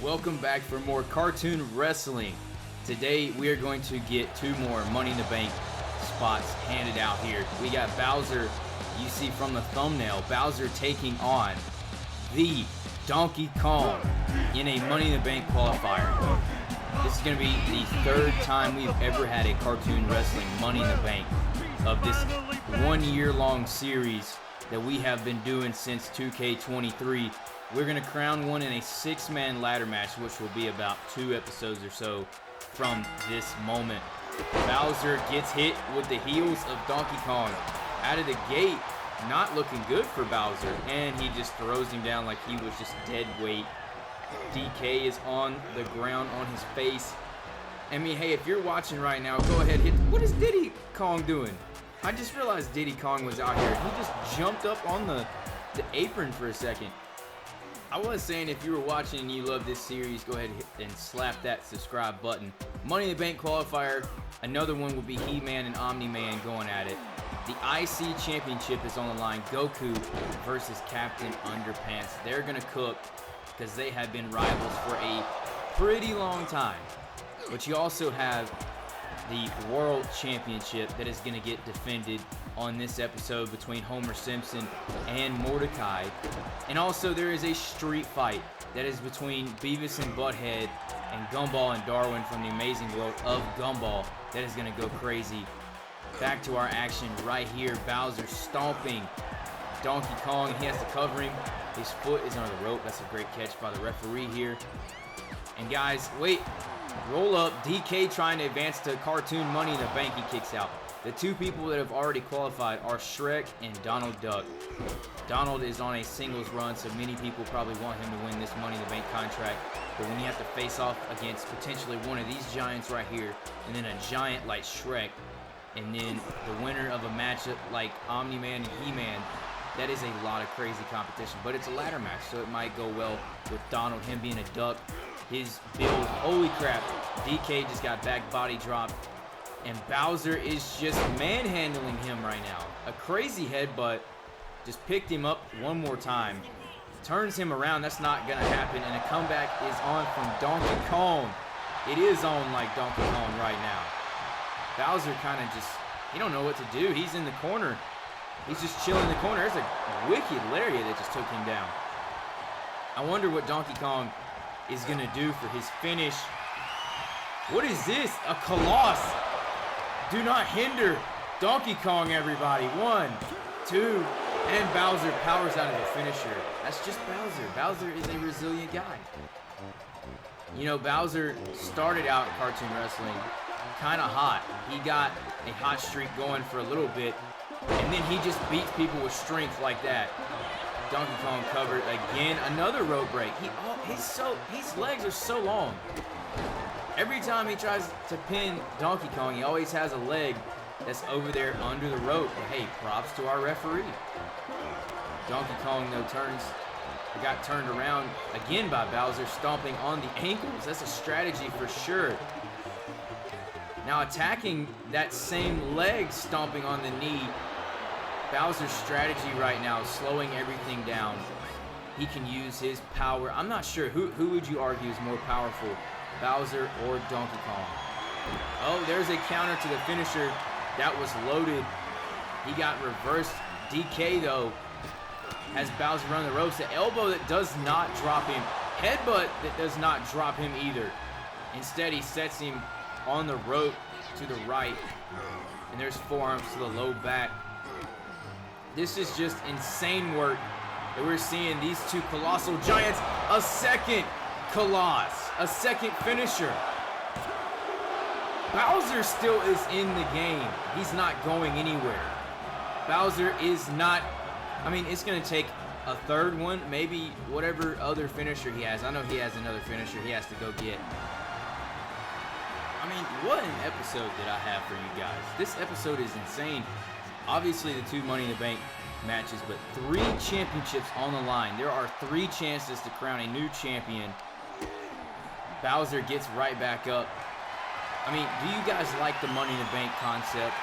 Welcome back for more cartoon wrestling. Today we are going to get 2 more Money in the Bank spots handed out here. We got Bowser, you see from the thumbnail, Bowser taking on the Donkey Kong in a Money in the Bank qualifier. This is going to be the 3rd time we've ever had a cartoon wrestling Money in the Bank of this 1-year-long series that we have been doing since 2K23. We're going to crown one in a 6-man ladder match, which will be about 2 episodes or so from this moment. Bowser gets hit with the heels of Donkey Kong. Out of the gate, not looking good for Bowser, and he just throws him down like he was just dead weight. DK is on the ground on his face. I mean, hey, if you're watching right now, go ahead, hit. What is Diddy Kong doing? I just realized Diddy Kong was out here. He just jumped up on the apron for a second. I was saying, if you were watching and you love this series, go ahead and slap that subscribe button. Money in the Bank qualifier, another one will be He-Man and Omni-Man going at it. The IC Championship is on the line. Goku versus Captain Underpants. They're going to cook because they have been rivals for a pretty long time. But you also have the World Championship that is going to get defended on this episode between Homer Simpson and Mordecai. And also there is a street fight that is between Beavis and Butthead and Gumball and Darwin from the amazing world of Gumball. That is going to go crazy. Back to our action right here. Bowser stomping Donkey Kong. He has to cover him. His foot is under the rope. That's a great catch by the referee here. And guys, wait. Roll up. DK trying to advance to cartoon Money in the Bank. He kicks out. The 2 people that have already qualified are Shrek and Donald Duck. Donald is on a singles run, so many people probably want him to win this Money in the Bank contract. But when you have to face off against potentially one of these giants right here, and then a giant like Shrek, and then the winner of a matchup like Omni-Man and He-Man, that is a lot of crazy competition. But it's a ladder match, so it might go well with Donald, him being a duck. His build, holy crap, DK just got back body dropped. And Bowser is just manhandling him right now. A crazy headbutt, just picked him up one more time. Turns him around, that's not gonna happen. And a comeback is on from Donkey Kong. It is on like Donkey Kong right now. Bowser kind of just, he don't know what to do. He's in the corner. He's just chilling in the corner. There's a wicked lariat that just took him down. I wonder what Donkey Kong is gonna do for his finish. What is this? A Colossus. Do not hinder Donkey Kong, everybody. 1, 2, and Bowser powers out of the finisher. That's just Bowser. Bowser is a resilient guy. You know, Bowser started out in cartoon wrestling kind of hot. He got a hot streak going for a little bit, and then he just beats people with strength like that. Donkey Kong covered again. Another rope break. His legs are so long. Every time he tries to pin Donkey Kong, he always has a leg that's over there under the rope. But hey, props to our referee. Donkey Kong, though, got turned around again by Bowser, stomping on the ankles. That's a strategy for sure. Now attacking that same leg, stomping on the knee. Bowser's strategy right now is slowing everything down. He can use his power. I'm not sure. Who would you argue is more powerful, Bowser or Donkey Kong? Oh, there's a counter to the finisher. That was loaded. He got reversed. DK, though, has Bowser run the ropes. The elbow that does not drop him. Headbutt that does not drop him either. Instead, he sets him on the rope to the right. And there's forearms to the low back. This is just insane work that we're seeing these 2 colossal giants. A second Colossus. A second finisher. Bowser still is in the game. He's not going anywhere. Bowser is not, I mean, it's going to take a 3rd one, maybe whatever other finisher he has. I know he has another finisher he has to go get. I mean, what an episode that I have for you guys. This episode is insane. Obviously the 2 Money in the Bank matches, but 3 championships on the line. There are 3 chances to crown a new champion. Bowser gets right back up. I mean, do you guys like the Money in the Bank concept?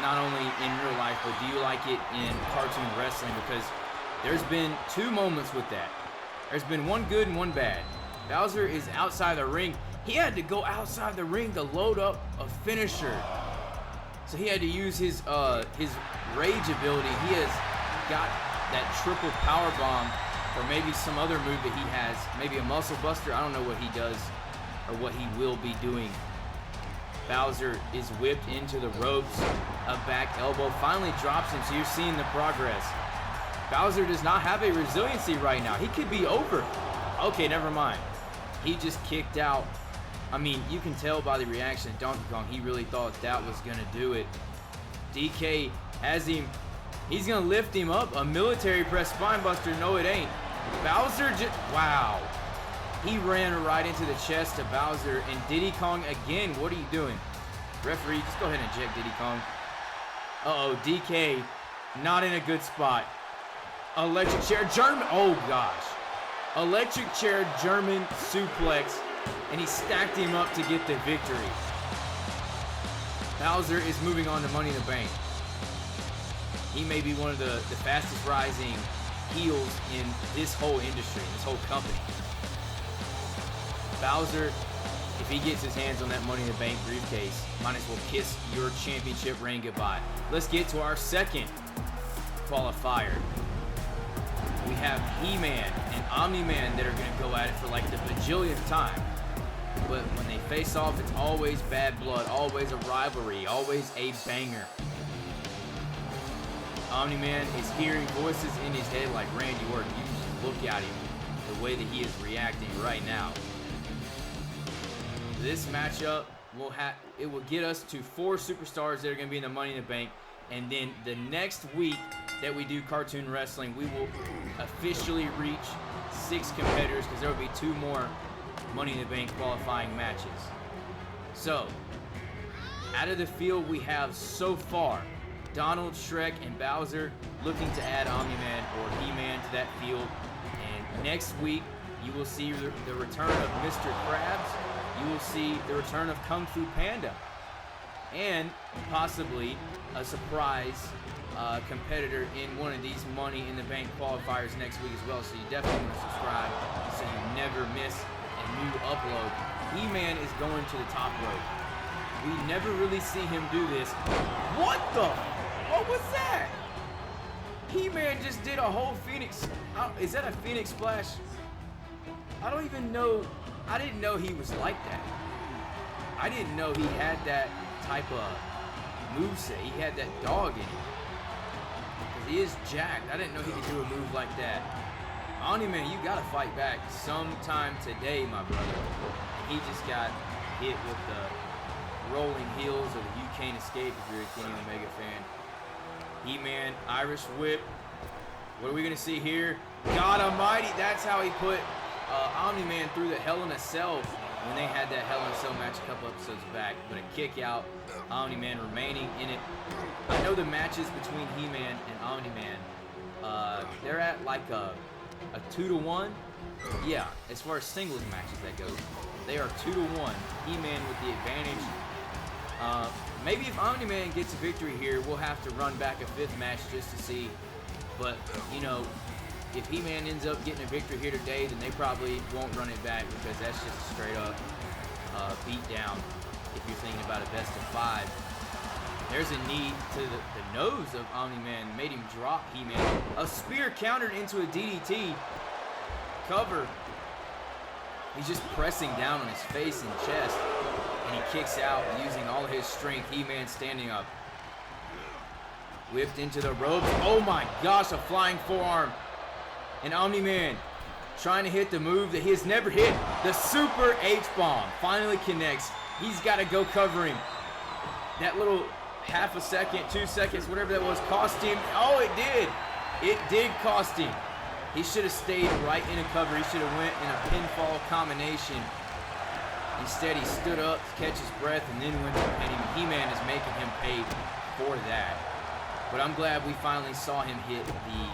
Not only in real life, but do you like it in cartoon wrestling? Because there's been 2 moments with that. There's been one good and one bad. Bowser is outside the ring. He had to go outside the ring to load up a finisher. So he had to use his rage ability. He has got that triple power bomb, or maybe some other move that he has. Maybe a muscle buster. I don't know what he does or what he will be doing. Bowser is whipped into the ropes. A back elbow finally drops him, so you're seeing the progress. Bowser does not have a resiliency right now. He could be over. Okay, never mind. He just kicked out. I mean, you can tell by the reaction of Donkey Kong, he really thought that was going to do it. DK has him. He's going to lift him up. A military press spine buster. No, it ain't. Bowser just, wow. He ran right into the chest of Bowser. And Diddy Kong again, what are you doing? Referee, just go ahead and eject Diddy Kong. Uh-oh, DK not in a good spot. Electric chair, German, oh gosh. Electric chair, German suplex, and he stacked him up to get the victory. Bowser is moving on to Money in the Bank. He may be one of the fastest rising heels in this whole industry, this whole company. Bowser, if he gets his hands on that Money in the Bank briefcase, might as well kiss your championship reign goodbye. Let's get to our second qualifier. We have He-Man and Omni-Man that are going to go at it for like the bajillionth time. But when they face off, it's always bad blood, always a rivalry, always a banger. Omni-Man is hearing voices in his head like Randy Orton. You just look at him, the way that he is reacting right now. This matchup will get us to 4 superstars that are going to be in the Money in the Bank. And then the next week that we do cartoon wrestling, we will officially reach 6 competitors because there will be 2 more Money in the Bank qualifying matches. So, out of the field we have so far, Donald, Shrek, and Bowser looking to add Omni-Man or He-Man to that field. And next week, you will see the return of Mr. Krabs. You will see the return of Kung Fu Panda. And possibly a surprise competitor in one of these Money in the Bank qualifiers next week as well. So you definitely want to subscribe so you never miss a new upload. He-Man is going to the top rope. We never really see him do this. What the? What was that? He-Man just did a whole Phoenix. Is that a Phoenix Splash? I don't even know. I didn't know he was like that. I didn't know he had that type of moveset. He had that dog in him. Because he is jacked. I didn't know he could do a move like that. Omni-Man, you gotta fight back sometime today, my brother. He just got hit with the rolling heels of the You Can't Escape if you're a Kenny Omega fan. He-Man, Irish Whip. What are we gonna see here? God Almighty, that's how he put Omni-Man through the Hell in a Cell when they had that Hell in a Cell match a couple episodes back. But a kick out, Omni-Man remaining in it. I know the matches between He-Man and Omni-Man, they're at like a 2-to-1. Yeah, as far as singles matches that goes, they are 2-to-1. He-Man with the advantage. Maybe if Omni-Man gets a victory here, we'll have to run back a 5th match just to see. But, you know, if He-Man ends up getting a victory here today, then they probably won't run it back because that's just a straight up beat down if you're thinking about a best of 5. There's a knee to the nose of Omni-Man, made him drop He-Man. A spear countered into a DDT. Cover. He's just pressing down on his face and chest. And he kicks out using all of his strength. He-Man standing up. Whipped into the ropes. Oh my gosh, a flying forearm. And Omni-Man trying to hit the move that he has never hit. The Super H-Bomb finally connects. He's got to go cover him. That little half a second, 2 seconds, whatever that was, cost him. Oh, it did. It did cost him. He should have stayed right in a cover. He should have went in a pinfall combination. Instead, he stood up to catch his breath and then went to pin him. He-Man is making him pay for that. But I'm glad we finally saw him hit the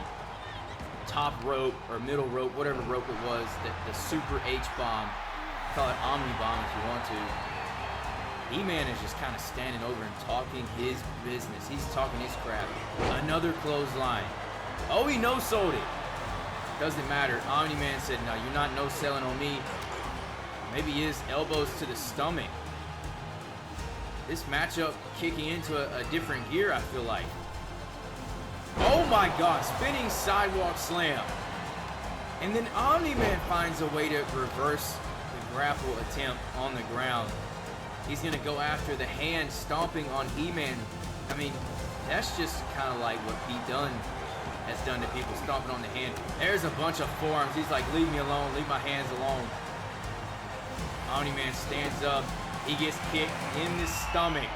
top rope or middle rope, whatever rope it was, the Super H-Bomb. Call it Omni-Bomb if you want to. He-Man is just kind of standing over and talking his business. He's talking his crap. Another clothesline. Oh, he no-sold it. Doesn't matter. Omni-Man said, no, you're not no-selling on me. Maybe his elbows to the stomach. This matchup kicking into a different gear, I feel like. Oh my God, spinning sidewalk slam. And then Omni-Man finds a way to reverse the grapple attempt on the ground. He's gonna go after the hand stomping on He-Man. I mean, that's just kind of like what Pete Dunne has done to people, stomping on the hand. There's a bunch of forearms. He's like, leave me alone, leave my hands alone. Omni-Man stands up. He gets kicked in the stomach.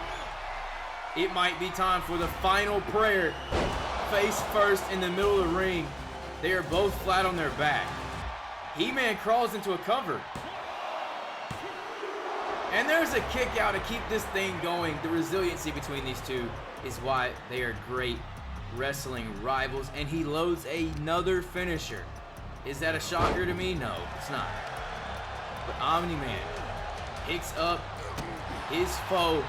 It might be time for the final prayer. Face first in the middle of the ring. They are both flat on their back. He-Man crawls into a cover. And there's a kick out to keep this thing going. The resiliency between these two is why they are great wrestling rivals. And he loads another finisher. Is that a shocker to me? No, it's not. But Omni-Man picks up his foe.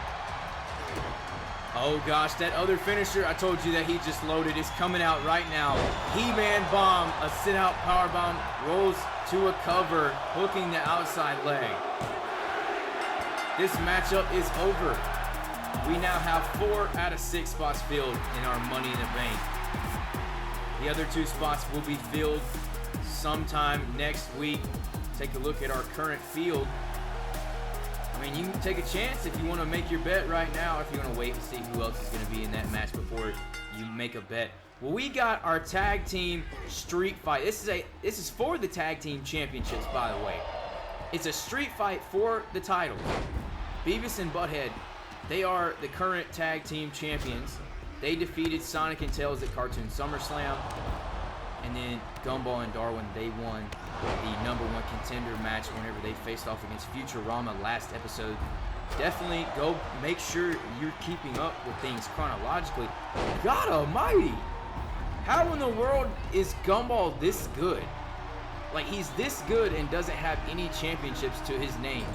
Oh gosh, that other finisher I told you that he just loaded is coming out right now. He-Man bomb, a sit-out power bomb, rolls to a cover, hooking the outside leg. This matchup is over. We now have 4 out of 6 spots filled in our Money in the Bank. The other 2 spots will be filled sometime next week. Take a look at our current field. I mean, you can take a chance if you want to make your bet right now, or if you want to wait and see who else is going to be in that match before you make a bet. Well, we got our tag team street fight. This is for the tag team championships, by the way. It's a street fight for the titles. Beavis and Butthead, they are the current tag team champions. They defeated Sonic and Tails at Cartoon SummerSlam. And then Gumball and Darwin, they won the #1 contender match whenever they faced off against Futurama last episode. Definitely go make sure you're keeping up with things chronologically. God almighty! How in the world is Gumball this good? Like, he's this good and doesn't have any championships to his name.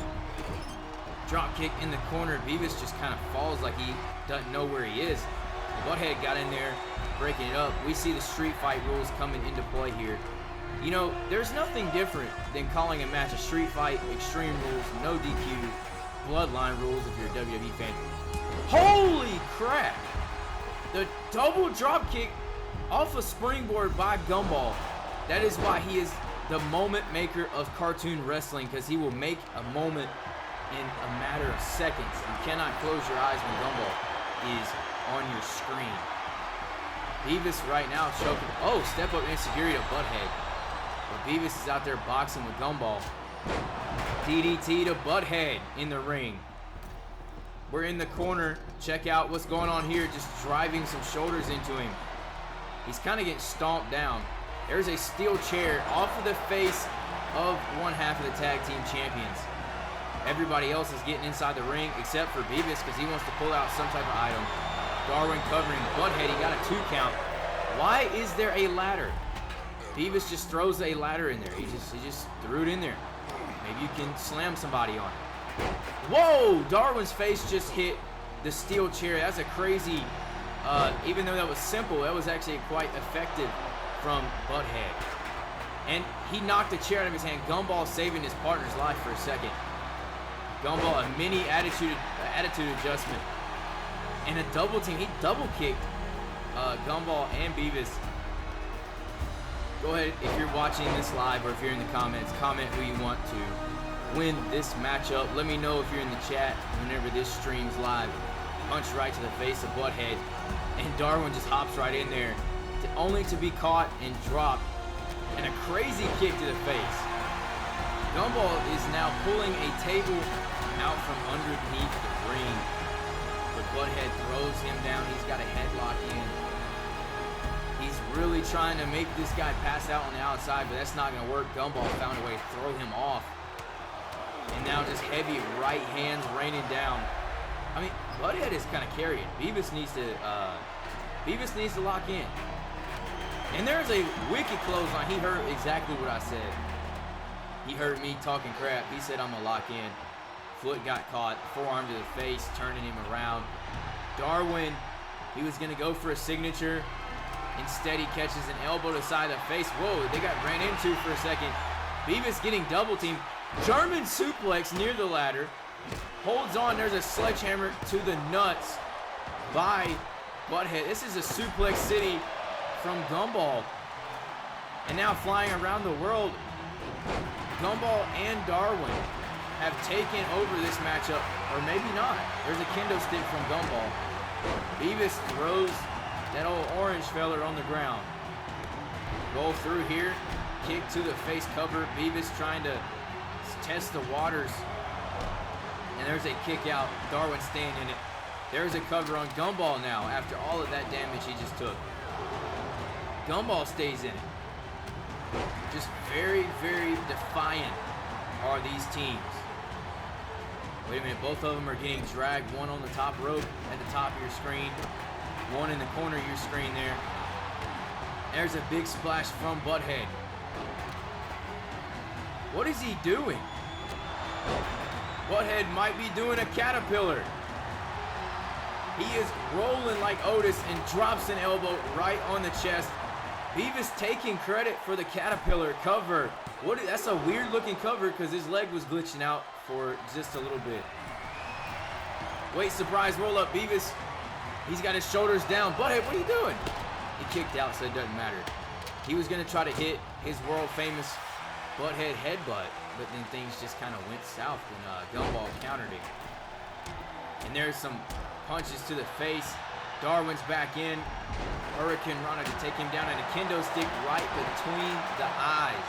Drop kick in the corner. Beavis just kind of falls like he doesn't know where he is. Butthead got in there, breaking it up. We see the street fight rules coming into play here. You know, there's nothing different than calling a match a street fight, extreme rules, no DQ, bloodline rules if you're a WWE fan. Holy crap! The double drop kick off a springboard by Gumball. That is why he is the moment maker of cartoon wrestling, because he will make a moment in a matter of seconds. You cannot close your eyes when Gumball is on your screen. Beavis right now choking. Oh, step up insecurity to Butthead. But Beavis is out there boxing with Gumball. DDT to Butthead in the ring. We're in the corner. Check out what's going on here. Just driving some shoulders into him. He's kind of getting stomped down. There's a steel chair off of the face of one half of the tag team champions. Everybody else is getting inside the ring except for Beavis because he wants to pull out some type of item. Darwin covering Butthead. He got a 2 count. Why is there a ladder? Beavis just throws a ladder in there. He just threw it in there. Maybe you can slam somebody on it. Whoa! Darwin's face just hit the steel chair. That's a crazy, even though that was simple, that was actually quite effective from Butthead. And he knocked the chair out of his hand. Gumball saving his partner's life for a second. Gumball, a mini attitude adjustment. And a double team. He double kicked Gumball and Beavis. Go ahead, if you're watching this live or if you're in the comments, comment who you want to win this matchup. Let me know if you're in the chat whenever this streams live. Punch right to the face of Butthead. And Darwin just hops right in there, only to be caught and dropped. And a crazy kick to the face. Gumball is now pulling a table out from underneath the ring. But Butthead throws him down. He's got a headlock in. He's really trying to make this guy pass out on the outside, but that's not going to work. Gumball found a way to throw him off. And now just heavy right hands raining down. I mean, Butthead is kind of carrying. Beavis needs to lock in. And there's a wicked clothesline. He heard exactly what I said. He heard me talking crap. He said I'm going to lock in. Foot got caught. Forearm to the face, turning him around. Darwin, he was going to go for a signature. Instead, he catches an elbow to the side of the face. Whoa, they got ran into for a second. Beavis getting double teamed. German suplex near the ladder. Holds on. There's a sledgehammer to the nuts by Butthead. This is a suplex city from Gumball. And now flying around the world, Gumball and Darwin have taken over this matchup, or maybe not. There's a kendo stick from Gumball. Beavis throws that old orange feller on the ground. Roll through here, kick to the face cover. Beavis trying to test the waters. And there's a kick out. Darwin staying in it. There's a cover on Gumball now after all of that damage he just took. Gumball stays in it. Just very, very defiant are these teams. Wait a minute, both of them are getting dragged. One on the top rope at the top of your screen. One in the corner of your screen there. There's a big splash from Butthead. What is he doing? Butthead might be doing a caterpillar. He is rolling like Otis and drops an elbow right on the chest. Beavis taking credit for the caterpillar cover. That's a weird looking cover because his leg was glitching out for just a little bit. Wait, surprise roll up. Beavis, he's got his shoulders down. Butthead, what are you doing? He kicked out, so it doesn't matter. He was going to try to hit his world famous Butthead headbutt, but then things just kind of went south when Gumball countered it. And there's some punches to the face. Darwin's back in. Hurricane Rana to take him down, and a kendo stick right between the eyes.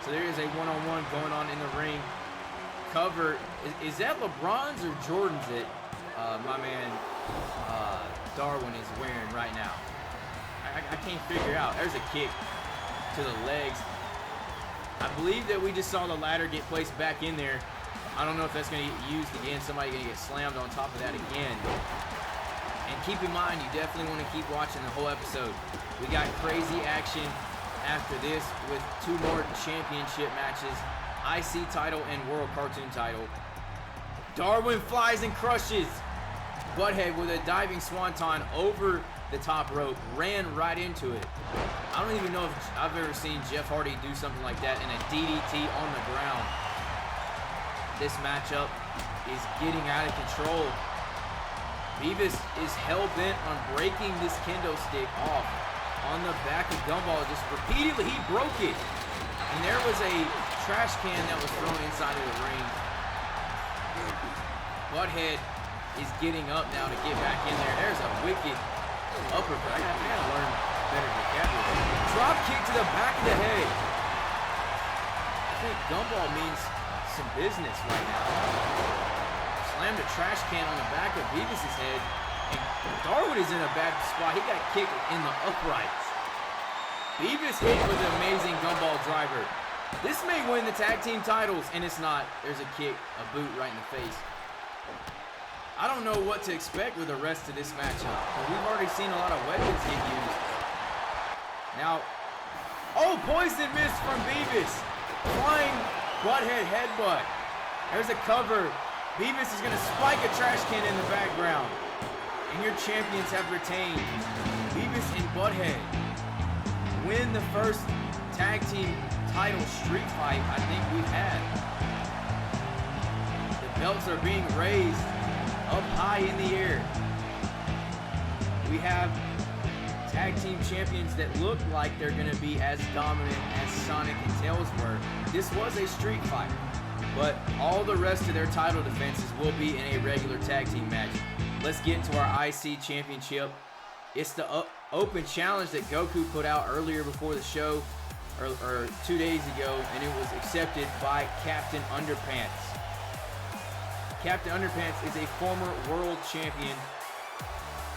So there is a one-on-one going on in the ring. Cover. Is that LeBron's or Jordan's that my man Darwin is wearing right now? I can't figure out. There's a kick to the legs. I believe that we just saw the ladder get placed back in there. I don't know if that's going to get used again. Somebody going to get slammed on top of that again. And keep in mind, you definitely want to keep watching the whole episode. We got crazy action after this with 2 more championship matches. IC title and World Cartoon title. Darwin flies and crushes Butthead with a diving swanton over the top rope. Ran right into it. I don't even know if I've ever seen Jeff Hardy do something like that in a DDT on the ground. This matchup is getting out of control. Beavis is hell-bent on breaking this kendo stick off on the back of Gumball. Just repeatedly, he broke it. And there was a trash can that was thrown inside of the ring. Butthead is getting up now to get back in there. There's a wicked uppercut. I gotta learn better vocabulary. Drop kick to the back of the head. I think Gumball means some business right now. Slammed a trash can on the back of Beavis' head. And Darwin is in a bad spot. He got kicked in the uprights. Beavis hit with an amazing Gumball driver. This may win the tag team titles, and it's not. There's a kick, a boot right in the face. I don't know what to expect with the rest of this matchup. We've already seen a lot of weapons get used. Now, oh, poison mist from Beavis. Flying Butthead headbutt. There's a cover. Beavis is going to spike a trash can in the background. And your champions have retained. Beavis and Butthead win the first tag team title street fight I think we've had. The belts are being raised up high in the air. We have tag team champions that look like they're going to be as dominant as Sonic and Tails were. This was a street fight, but all the rest of their title defenses will be in a regular tag team match. Let's get into our IC championship. It's the open challenge that Goku put out earlier before the show, or 2 days ago, and it was accepted by Captain Underpants. Captain Underpants is a former world champion.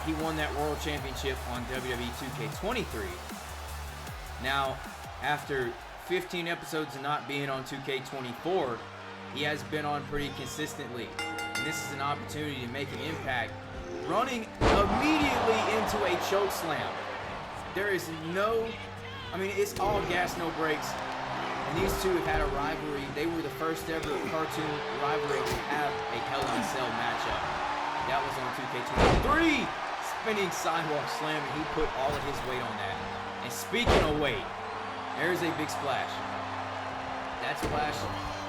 He won that world championship on WWE 2K23. Now, after 15 episodes of not being on 2K24, he has been on pretty consistently. And this is an opportunity to make an impact, running immediately into a choke slam. There is it's all gas, no brakes. And these two have had a rivalry. They were the first ever cartoon rivalry to have a Hell in a Cell matchup. That was on 2K23. Spinning sidewalk slam, and he put all of his weight on that. And speaking of weight, there's a big splash. That splash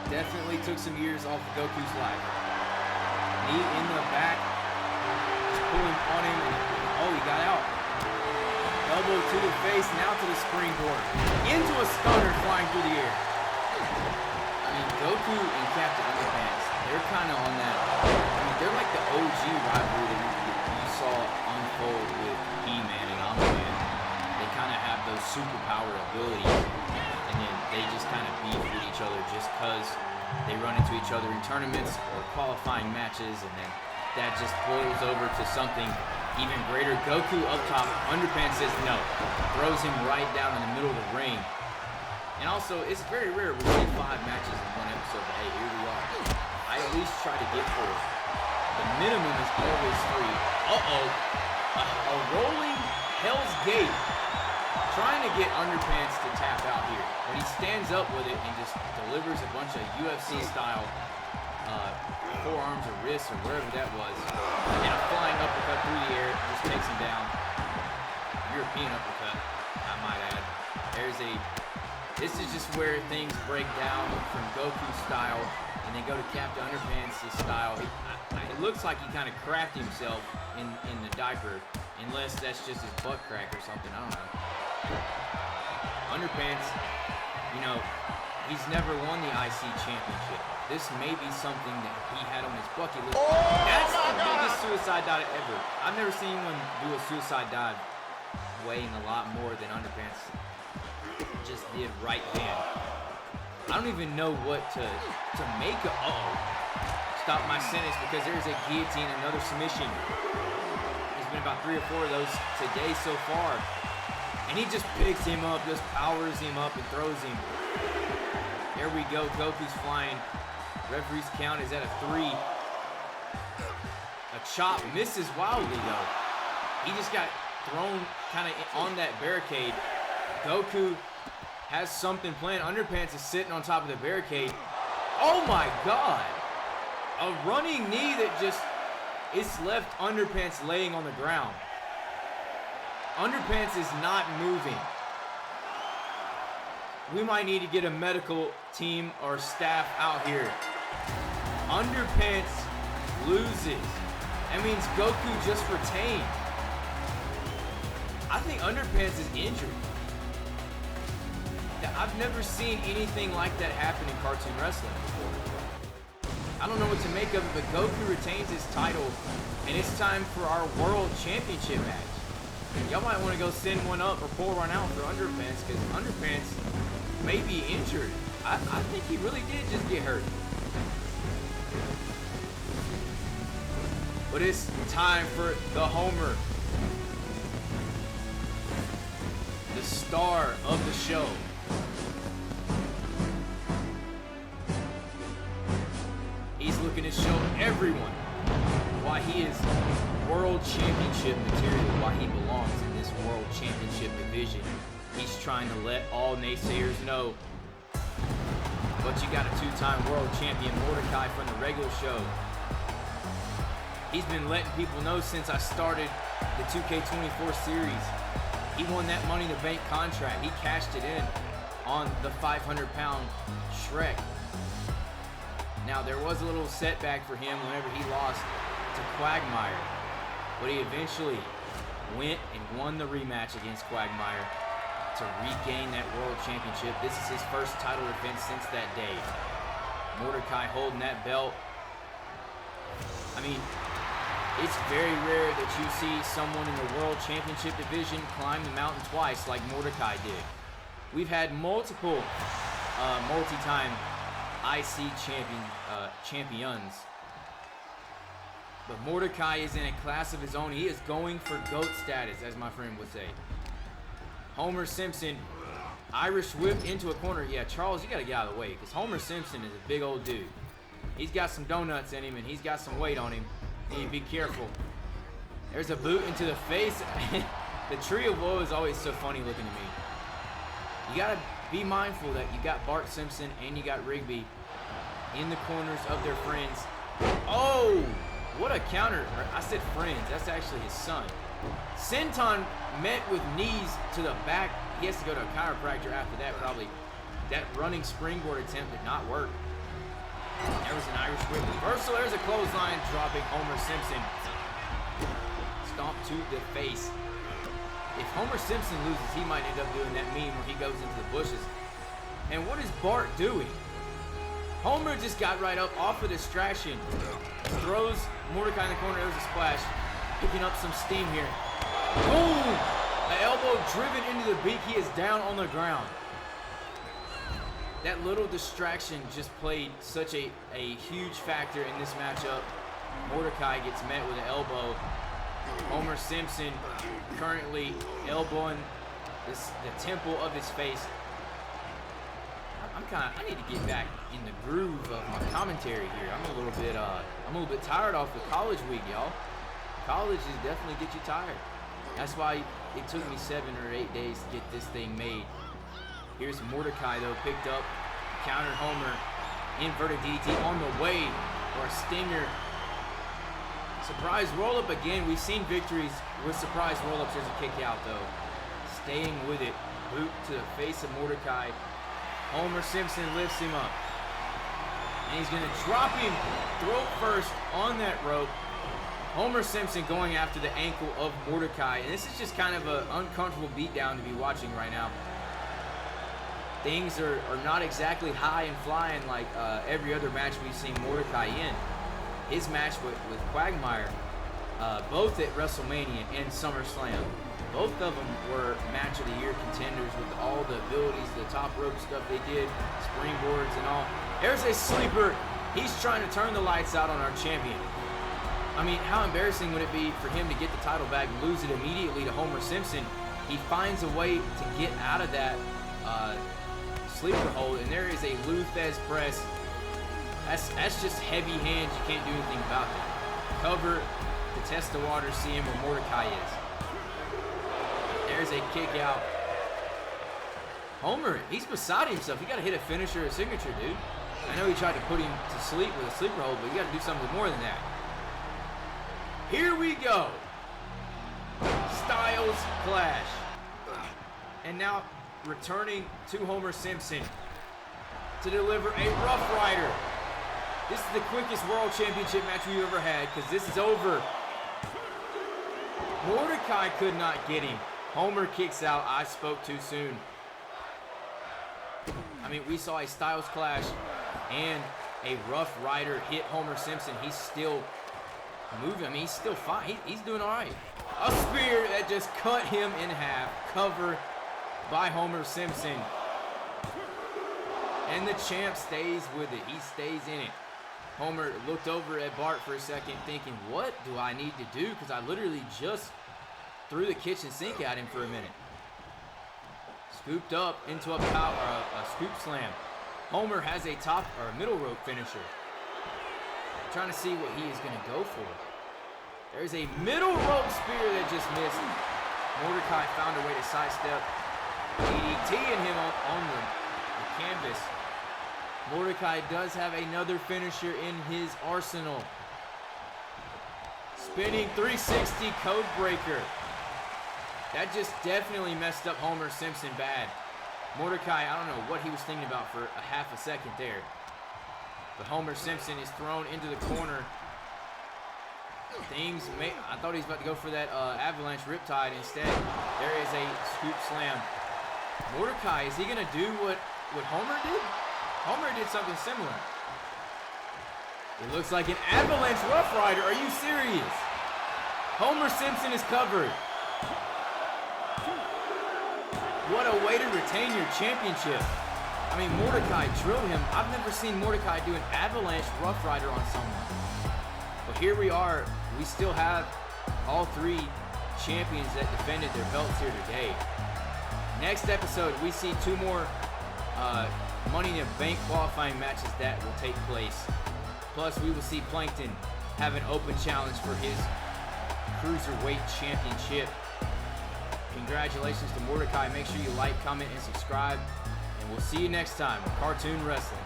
definitely took some years off of Goku's life. Knee in the back, just pulling on him, and oh, he got out. Elbow to the face, now to the springboard. Into a stunner flying through the air. I mean, Goku and Captain Underpants, they're kind of on that. I mean, they're like the OG rivalry that you saw unfold with He-Man and Omni-Man. They kind of have those superpower abilities, and then they just kind of beef with each other just because they run into each other in tournaments or qualifying matches, and then that just boils over to something even greater. Goku up top, Underpants says no, throws him right down in the middle of the ring. And also, it's very rare we see 5 matches in one episode, but hey, here we are. I at least try to get 4. The minimum is always 3. Uh-oh. A rolling Hell's Gate. Trying to get Underpants to tap out here. But he stands up with it and just delivers a bunch of UFC-style forearms or wrists or wherever that was. And a flying uppercut through the air just takes him down. European uppercut, I might add. This is just where things break down from Goku's style and then go to Captain Underpants' style. It looks like he kind of cracked himself in the diaper, unless that's just his butt crack or something, I don't know. Underpants, you know, he's never won the IC championship. This may be something that he had on his bucket list. That's the biggest suicide dive ever. I've never seen anyone do a suicide dive weighing a lot more than Underpants just did right then. I don't even know what to make of. Uh-oh. Stop my sentence because there's a guillotine, another submission. There's been about 3 or 4 of those today so far. And he just picks him up, just powers him up and throws him. There we go, Goku's flying. Referee's count is at a 3. A chop misses wildly though. He just got thrown kind of on that barricade. Goku has something planned. Underpants is sitting on top of the barricade. Oh my God! A running knee that just, it's left Underpants laying on the ground. Underpants is not moving. We might need to get a medical team or staff out here. Underpants loses. That means Goku just retained. I think Underpants is injured. I've never seen anything like that happen in cartoon wrestling before. I don't know what to make of it, but Goku retains his title, and it's time for our World Championship match. Y'all might want to go send one up or pull one out for Underpants, because Underpants may be injured. I think he really did just get hurt. But it's time for the Homer, the star of the show. He's looking to show everyone why he is World Championship material, why he belongs in this World Championship division. He's trying to let all naysayers know. But you got a 2-time World Champion Mordecai from the regular show. He's been letting people know since I started the 2K24 series. He won that Money in the Bank contract. He cashed it in on the 500-pound Shrek. Now, there was a little setback for him whenever he lost to Quagmire, but he eventually went and won the rematch against Quagmire to regain that World Championship. This is his first title defense since that day. Mordecai holding that belt. I mean, it's very rare that you see someone in the World Championship division climb the mountain twice like Mordecai did. We've had multiple multi-time IC champions. But Mordecai is in a class of his own. He is going for GOAT status, as my friend would say. Homer Simpson, Irish whipped into a corner. Yeah, Charles, you got to get out of the way, because Homer Simpson is a big old dude. He's got some donuts in him, and he's got some weight on him. You need to be careful. There's a boot into the face. The Tree of Woe is always so funny looking to me. You got to be mindful that you got Bart Simpson and you got Rigby in the corners of their friends. Oh, what a counter. I said friends. That's actually his son. Senton met with knees to the back. He has to go to a chiropractor after that, probably. That running springboard attempt did not work. There was an Irish whip reversal. There's a clothesline dropping Homer Simpson. Stomp to the face. If Homer Simpson loses, he might end up doing that meme where he goes into the bushes. And what is Bart doing? Homer just got right up off of distraction. Throws Mordecai in the corner. There's a splash. Picking up some steam here. Boom! An elbow driven into the beak. He is down on the ground. That little distraction just played such a huge factor in this matchup. Mordecai gets met with an elbow. Homer Simpson currently elbowing the temple of his face. I need to get back in the groove of my commentary here. I'm a little bit tired off the college week, y'all. College is definitely get you tired. That's why it took me 7 or 8 days to get this thing made. Here's Mordecai though, picked up, countered Homer, inverted DDT on the way for a stinger. Surprise roll-up again. We've seen victories with surprise roll-ups. There's a kick out though. Staying with it. Boot to the face of Mordecai. Homer Simpson lifts him up. And he's going to drop him throat first on that rope. Homer Simpson going after the ankle of Mordecai. And this is just kind of an uncomfortable beatdown to be watching right now. Things are not exactly high and flying like every other match we've seen Mordecai in. His match with Quagmire, both at WrestleMania and SummerSlam, both of them were match of the year contenders with all the abilities, the top rope stuff they did, springboards and all. There's a sleeper. He's trying to turn the lights out on our champion. I mean, how embarrassing would it be for him to get the title back and lose it immediately to Homer Simpson? He finds a way to get out of that sleeper hold, and there is a Luthez press. That's just heavy hands. You can't do anything about that. Cover to test the water, see him where Mordecai is. There's a kick out. Homer, he's beside himself. You got to hit a finisher or a signature, dude. I know he tried to put him to sleep with a sleeper hold, but you got to do something more than that. Here we go. Styles clash. And now returning to Homer Simpson to deliver a Rough Rider. This is the quickest World Championship match we've ever had because this is over. Mordecai could not get him. Homer kicks out. I spoke too soon. I mean, we saw a Styles clash and a Rough Rider hit Homer Simpson. He's still moving. I mean, he's still fine. He's doing all right. A spear that just cut him in half. Covered by Homer Simpson. And the champ stays with it. He stays in it. Homer looked over at Bart for a second thinking, what do I need to do? Because I literally just threw the kitchen sink at him for a minute. Scooped up into a scoop slam. Homer has a top or a middle rope finisher. Trying to see what he is going to go for. There's a middle rope spear that just missed. Mordecai found a way to sidestep. DDT-ing him on the canvas. Mordecai does have another finisher in his arsenal. Spinning 360 code breaker. That just definitely messed up Homer Simpson bad. Mordecai, I don't know what he was thinking about for a half a second there. But Homer Simpson is thrown into the corner. I thought he was about to go for that avalanche riptide. Instead, there is a scoop slam. Mordecai, is he going to do what Homer did? Homer did something similar. It looks like an avalanche Rough Rider. Are you serious? Homer Simpson is covered. What a way to retain your championship. I mean, Mordecai drilled him. I've never seen Mordecai do an avalanche Rough Rider on someone. But here we are. We still have all three champions that defended their belts here today. Next episode, we see two more Money in the Bank qualifying matches that will take place. Plus, we will see Plankton have an open challenge for his Cruiserweight Championship. Congratulations to Mordecai. Make sure you like, comment, and subscribe. And we'll see you next time on Cartoon Wrestling.